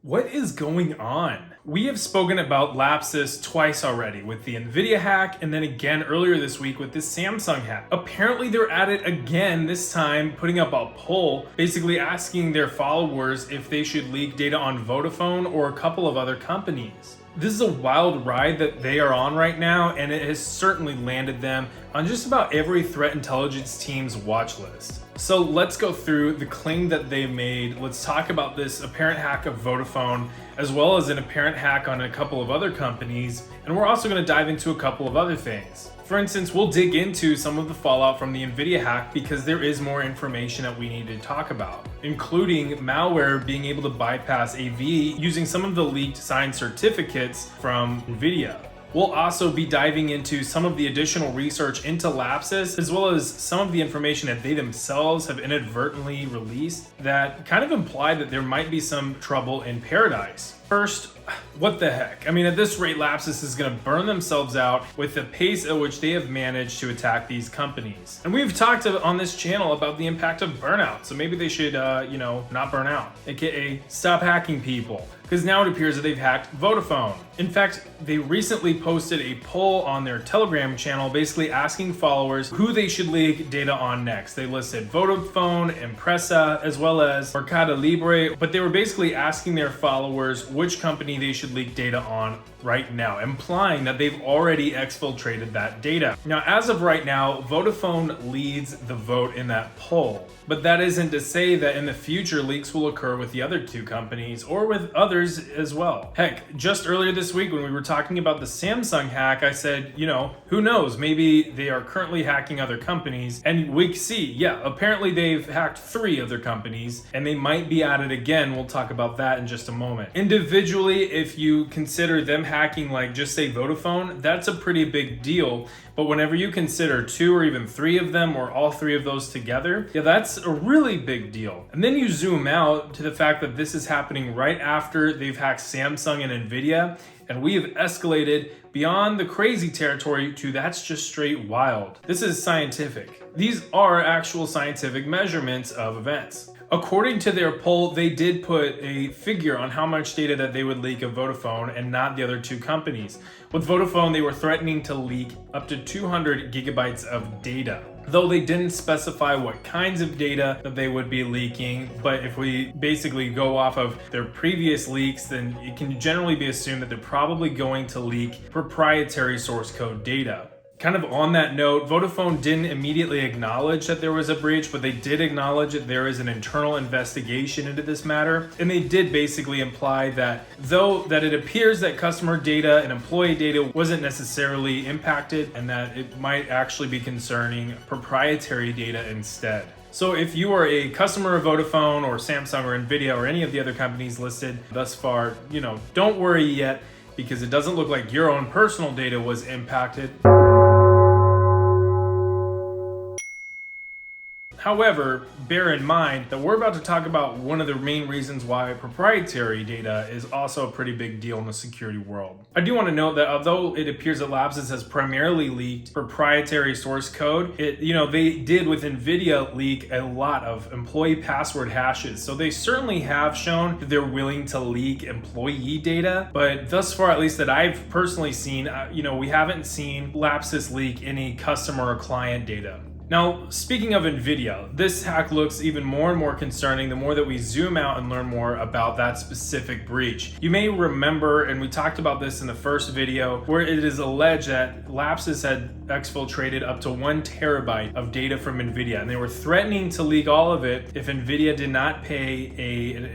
What is going on? We have spoken about Lapsus twice already with the NVIDIA hack and then again earlier this week with this Samsung hack. Apparently they're at it again, this time putting up a poll basically asking their followers if they should leak data on Vodafone or a couple of other companies. This is a wild ride that they are on right now, and it has certainly landed them on just about every threat intelligence team's watch list. So let's go through the claim that they made. Let's talk about this apparent hack of Vodafone, as well as an apparent hack on a couple of other companies. And we're also going to dive into a couple of other things. For instance, we'll dig into some of the fallout from the NVIDIA hack because there is more information that we need to talk about, including malware being able to bypass AV using some of the leaked signed certificates from NVIDIA. We'll also be diving into some of the additional research into Lapsus, as well as some of the information that they themselves have inadvertently released that kind of imply that there might be some trouble in paradise. First, what the heck? I mean, at this rate, Lapsus is going to burn themselves out with the pace at which they have managed to attack these companies. And we've talked on this channel about the impact of burnout, so maybe they should, not burn out, aka stop hacking people. Because now it appears that they've hacked Vodafone. In fact, they recently posted a poll on their Telegram channel basically asking followers who they should leak data on next. They listed Vodafone, Impresa, as well as MircadoLibre, but they were basically asking their followers which company they should leak data on right now, implying that they've already exfiltrated that data. Now, as of right now, Vodafone leads the vote in that poll, but that isn't to say that in the future leaks will occur with the other two companies or with others as well. Heck, just earlier this week when we were talking about the Samsung hack, I said, who knows, maybe they are currently hacking other companies, and we see, yeah, apparently they've hacked 3 other companies, and they might be at it again. We'll talk about that in just a moment. Individually, if you consider them hacking, like just say Vodafone, that's a pretty big deal. But whenever you consider 2 or even 3 of them, or all 3 of those together, yeah, that's a really big deal. And then you zoom out to the fact that this is happening right after they've hacked Samsung and NVIDIA, and we have escalated beyond the crazy territory to that's just straight wild. This is scientific. These are actual scientific measurements of events. According to their poll, they did put a figure on how much data that they would leak of Vodafone and not the other 2 companies. With Vodafone, they were threatening to leak up to 200 gigabytes of data, though they didn't specify what kinds of data that they would be leaking. But if we basically go off of their previous leaks, then it can generally be assumed that they're probably going to leak proprietary source code data. Kind of on that note, Vodafone didn't immediately acknowledge that there was a breach, but they did acknowledge that there is an internal investigation into this matter. And they did basically imply that though that it appears that customer data and employee data wasn't necessarily impacted, and that it might actually be concerning proprietary data instead. So if you are a customer of Vodafone or Samsung or NVIDIA or any of the other companies listed thus far, don't worry yet, because it doesn't look like your own personal data was impacted. However, bear in mind that we're about to talk about one of the main reasons why proprietary data is also a pretty big deal in the security world. I do want to note that although it appears that Lapsus has primarily leaked proprietary source code, they did with NVIDIA leak a lot of employee password hashes. So they certainly have shown that they're willing to leak employee data, but thus far, at least that I've personally seen, we haven't seen Lapsus leak any customer or client data. Now, speaking of NVIDIA, this hack looks even more and more concerning the more that we zoom out and learn more about that specific breach. You may remember, and we talked about this in the first video, where it is alleged that Lapsus had exfiltrated up to 1 terabyte of data from NVIDIA, and they were threatening to leak all of it if NVIDIA did not pay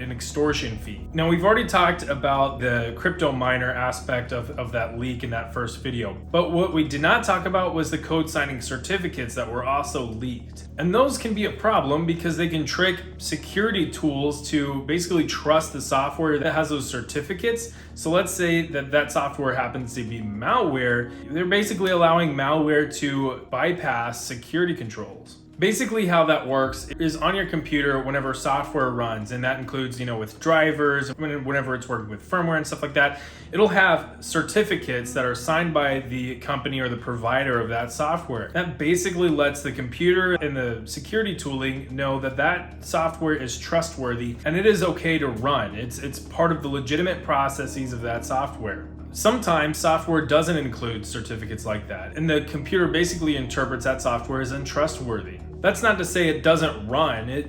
an extortion fee. Now, we've already talked about the crypto miner aspect of that leak in that first video, but what we did not talk about was the code signing certificates that were also leaked. And those can be a problem because they can trick security tools to basically trust the software that has those certificates. So let's say that software happens to be malware. They're basically allowing malware to bypass security controls. Basically how that works is on your computer whenever software runs, and that includes, with drivers, whenever it's working with firmware and stuff like that, it'll have certificates that are signed by the company or the provider of that software. That basically lets the computer and the security tooling know that that software is trustworthy and it is okay to run. It's part of the legitimate processes of that software. Sometimes software doesn't include certificates like that, and the computer basically interprets that software as untrustworthy. That's not to say it doesn't run. It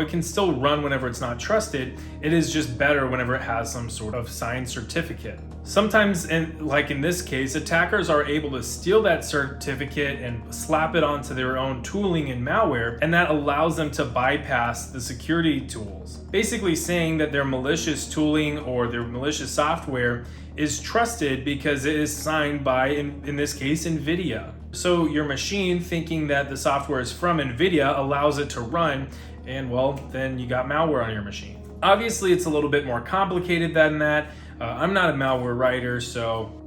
can still run whenever it's not trusted. It is just better whenever it has some sort of signed certificate. Sometimes, like in this case, attackers are able to steal that certificate and slap it onto their own tooling and malware, and that allows them to bypass the security tools. Basically saying that their malicious tooling or their malicious software is trusted because it is signed by, in this case, NVIDIA. So your machine, thinking that the software is from NVIDIA, allows it to run, and well, then you got malware on your machine. Obviously, it's a little bit more complicated than that. I'm not a malware writer,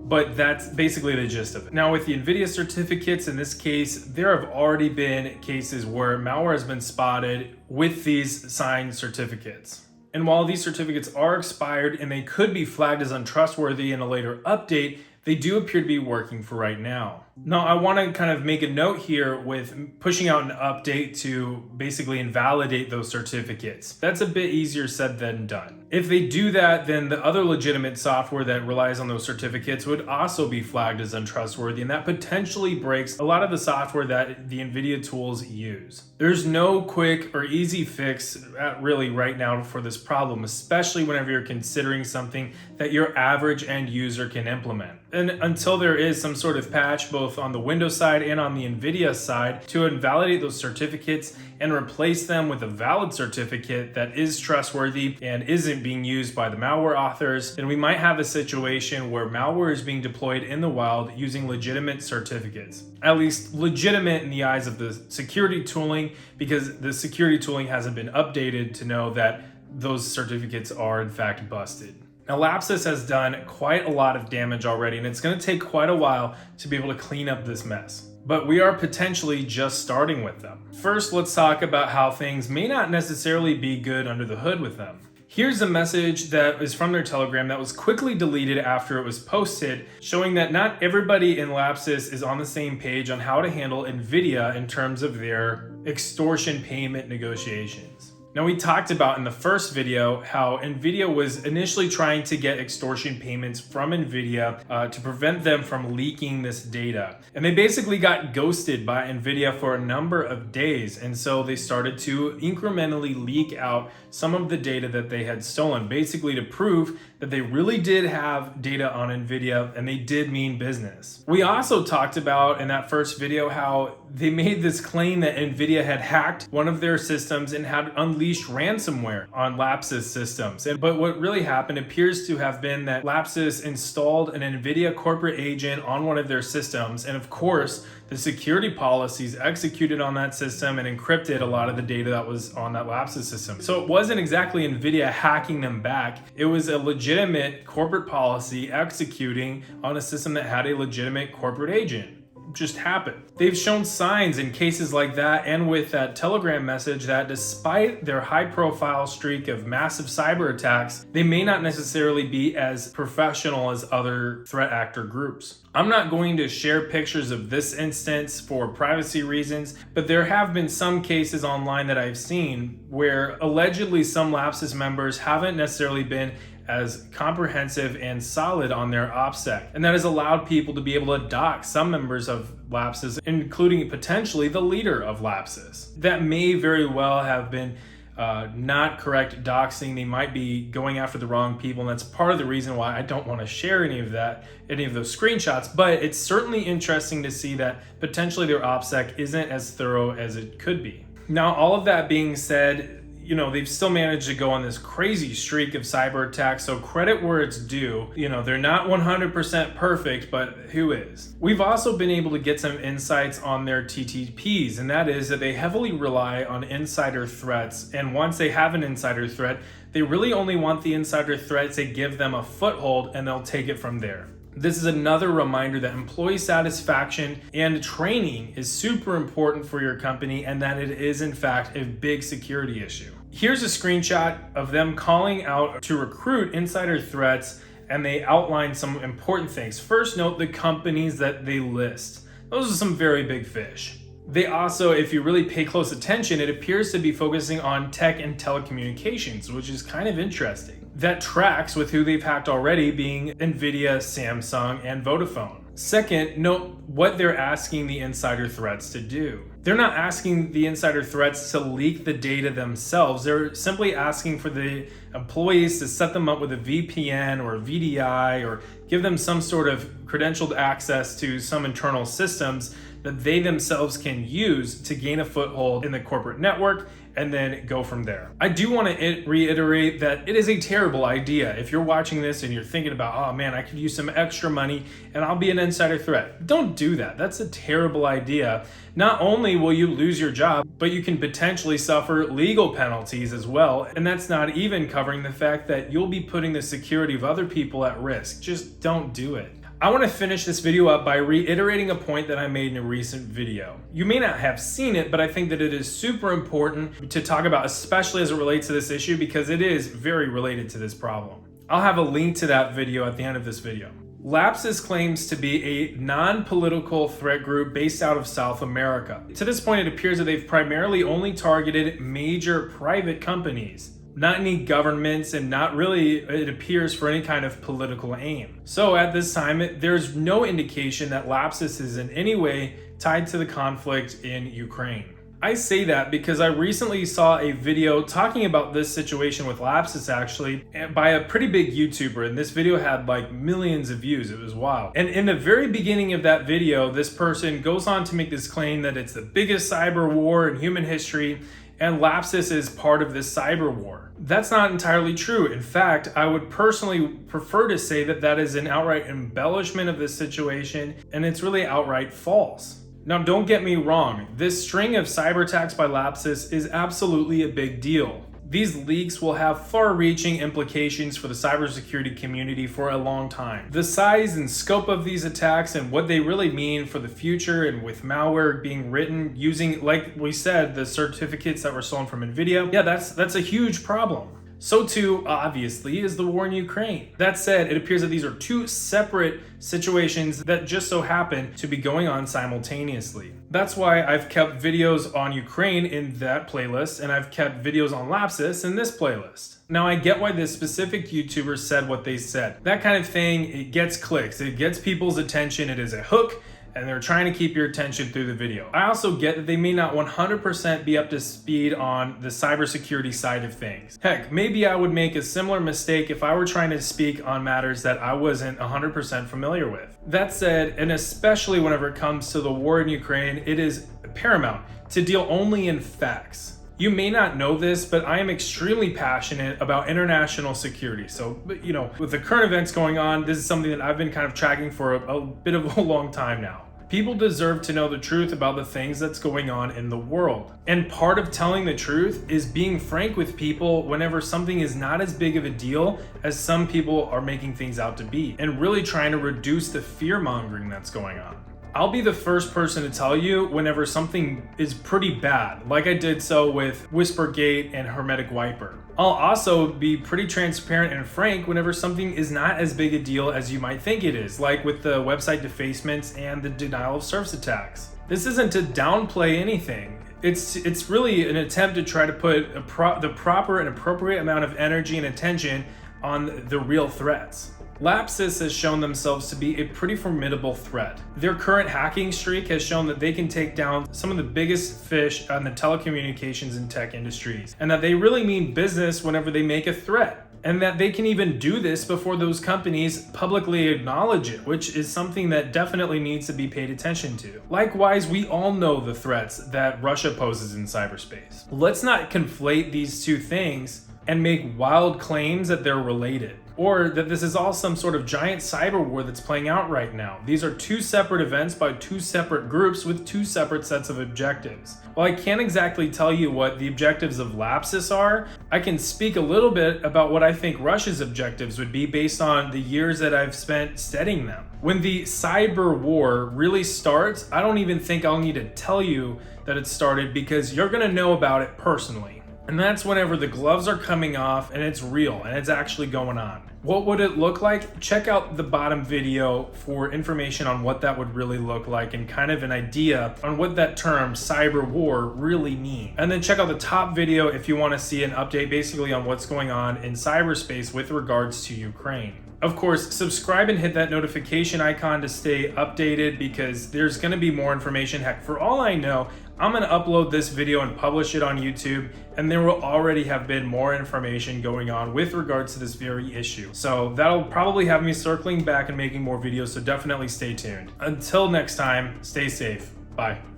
but that's basically the gist of it. Now, with the NVIDIA certificates, in this case, there have already been cases where malware has been spotted with these signed certificates. And while these certificates are expired and they could be flagged as untrustworthy in a later update, they do appear to be working for right now. Now, I want to kind of make a note here with pushing out an update to basically invalidate those certificates. That's a bit easier said than done. If they do that, then the other legitimate software that relies on those certificates would also be flagged as untrustworthy, and that potentially breaks a lot of the software that the NVIDIA tools use. There's no quick or easy fix really right now for this problem, especially whenever you're considering something that your average end user can implement. And until there is some sort of patch, both on the Windows side and on the NVIDIA side, to invalidate those certificates and replace them with a valid certificate that is trustworthy and isn't being used by the malware authors, then we might have a situation where malware is being deployed in the wild using legitimate certificates. At least legitimate in the eyes of the security tooling, because the security tooling hasn't been updated to know that those certificates are in fact busted. Now, Lapsus has done quite a lot of damage already, and it's going to take quite a while to be able to clean up this mess. But we are potentially just starting with them. First, let's talk about how things may not necessarily be good under the hood with them. Here's a message that is from their Telegram that was quickly deleted after it was posted, showing that not everybody in Lapsus is on the same page on how to handle NVIDIA in terms of their extortion payment negotiations. Now, we talked about in the first video how NVIDIA was initially trying to get extortion payments from NVIDIA to prevent them from leaking this data. And they basically got ghosted by NVIDIA for a number of days. And so they started to incrementally leak out some of the data that they had stolen, basically to prove that they really did have data on NVIDIA and they did mean business. We also talked about in that first video how they made this claim that NVIDIA had hacked one of their systems and had unleashed ransomware on Lapsus systems. But what really happened appears to have been that Lapsus installed an NVIDIA corporate agent on one of their systems, and of course, the security policies executed on that system and encrypted a lot of the data that was on that Lapsus system. So it wasn't exactly NVIDIA hacking them back. It was a legitimate corporate policy executing on a system that had a legitimate corporate agent. Just happened. They've shown signs in cases like that and with that Telegram message that despite their high-profile streak of massive cyber attacks, they may not necessarily be as professional as other threat actor groups. I'm not going to share pictures of this instance for privacy reasons, but there have been some cases online that I've seen where allegedly some Lapsus members haven't necessarily been as comprehensive and solid on their OPSEC. And that has allowed people to be able to dox some members of Lapsus, including potentially the leader of Lapsus. That may very well have been not correct doxing. They might be going after the wrong people, and that's part of the reason why I don't want to share any of those screenshots. But it's certainly interesting to see that potentially their OPSEC isn't as thorough as it could be. Now, all of that being said, they've still managed to go on this crazy streak of cyber attacks, so credit where it's due. They're not 100% perfect, but who is? We've also been able to get some insights on their TTPs, and that is that they heavily rely on insider threats, and once they have an insider threat, they really only want the insider threat to give them a foothold, and they'll take it from there. This is another reminder that employee satisfaction and training is super important for your company and that it is in fact a big security issue. Here's a screenshot of them calling out to recruit insider threats, and they outline some important things. First, note the companies that they list. Those are some very big fish. They also, if you really pay close attention, it appears to be focusing on tech and telecommunications, which is kind of interesting. That tracks with who they've hacked already, being NVIDIA, Samsung, and Vodafone. Second, note what they're asking the insider threats to do. They're not asking the insider threats to leak the data themselves. They're simply asking for the employees to set them up with a VPN or a VDI or give them some sort of credentialed access to some internal systems that they themselves can use to gain a foothold in the corporate network and then go from there. I do want to reiterate that it is a terrible idea. If you're watching this and you're thinking about, oh man, I could use some extra money and I'll be an insider threat. Don't do that. That's a terrible idea. Not only will you lose your job, but you can potentially suffer legal penalties as well. And that's not even covering the fact that you'll be putting the security of other people at risk. Just don't do it. I want to finish this video up by reiterating a point that I made in a recent video. You may not have seen it, but I think that it is super important to talk about, especially as it relates to this issue, because it is very related to this problem. I'll have a link to that video at the end of this video. Lapsus claims to be a non-political threat group based out of South America. To this point, it appears that they've primarily only targeted major private companies, not any governments, and not really, it appears, for any kind of political aim. So at this time, there's no indication that Lapsus is in any way tied to the conflict in Ukraine. I say that because I recently saw a video talking about this situation with Lapsus, actually, by a pretty big YouTuber, and this video had like millions of views. It was wild. And in the very beginning of that video, this person goes on to make this claim that it's the biggest cyber war in human history, and Lapsus is part of this cyber war. That's not entirely true. In fact, I would personally prefer to say that that is an outright embellishment of this situation, and it's really outright false. Now, don't get me wrong, this string of cyber attacks by Lapsus is absolutely a big deal. These leaks will have far-reaching implications for the cybersecurity community for a long time. The size and scope of these attacks and what they really mean for the future, and with malware being written using, like we said, the certificates that were stolen from NVIDIA, yeah, that's a huge problem. So too, obviously, is the war in Ukraine. That said, it appears that these are two separate situations that just so happen to be going on simultaneously. That's why I've kept videos on Ukraine in that playlist, and I've kept videos on Lapsus in this playlist. Now, I get why this specific YouTuber said what they said. That kind of thing, it gets clicks, it gets people's attention, it is a hook, and they're trying to keep your attention through the video. I also get that they may not 100% be up to speed on the cybersecurity side of things. Heck, maybe I would make a similar mistake if I were trying to speak on matters that I wasn't 100% familiar with. That said, and especially whenever it comes to the war in Ukraine, it is paramount to deal only in facts. You may not know this, but I am extremely passionate about international security. So, you know, with the current events going on, this is something that I've been kind of tracking for a bit of a long time now. People deserve to know the truth about the things that's going on in the world. And part of telling the truth is being frank with people whenever something is not as big of a deal as some people are making things out to be, and really trying to reduce the fear-mongering that's going on. I'll be the first person to tell you whenever something is pretty bad, like I did so with Whispergate and Hermetic Wiper. I'll also be pretty transparent and frank whenever something is not as big a deal as you might think it is, like with the website defacements and the denial of service attacks. This isn't to downplay anything. It's really an attempt to try to put the proper and appropriate amount of energy and attention on the real threats. Lapsus has shown themselves to be a pretty formidable threat. Their current hacking streak has shown that they can take down some of the biggest fish on the telecommunications and tech industries, and that they really mean business whenever they make a threat, and that they can even do this before those companies publicly acknowledge it, which is something that definitely needs to be paid attention to. Likewise, we all know the threats that Russia poses in cyberspace. Let's not conflate these two things and make wild claims that they're related, or that this is all some sort of giant cyber war that's playing out right now. These are two separate events by two separate groups with two separate sets of objectives. While I can't exactly tell you what the objectives of Lapsus are, I can speak a little bit about what I think Russia's objectives would be based on the years that I've spent studying them. When the cyber war really starts, I don't even think I'll need to tell you that it started, because you're gonna know about it personally. And that's whenever the gloves are coming off and it's real and it's actually going on. What would it look like? Check out the bottom video for information on what that would really look like and kind of an idea on what that term cyber war really means. And then check out the top video if you want to see an update basically on what's going on in cyberspace with regards to Ukraine. Of course, subscribe and hit that notification icon to stay updated, because there's going to be more information. Heck, for all I know, I'm going to upload this video and publish it on YouTube, and there will already have been more information going on with regards to this very issue. So that'll probably have me circling back and making more videos, so definitely stay tuned. Until next time, stay safe. Bye.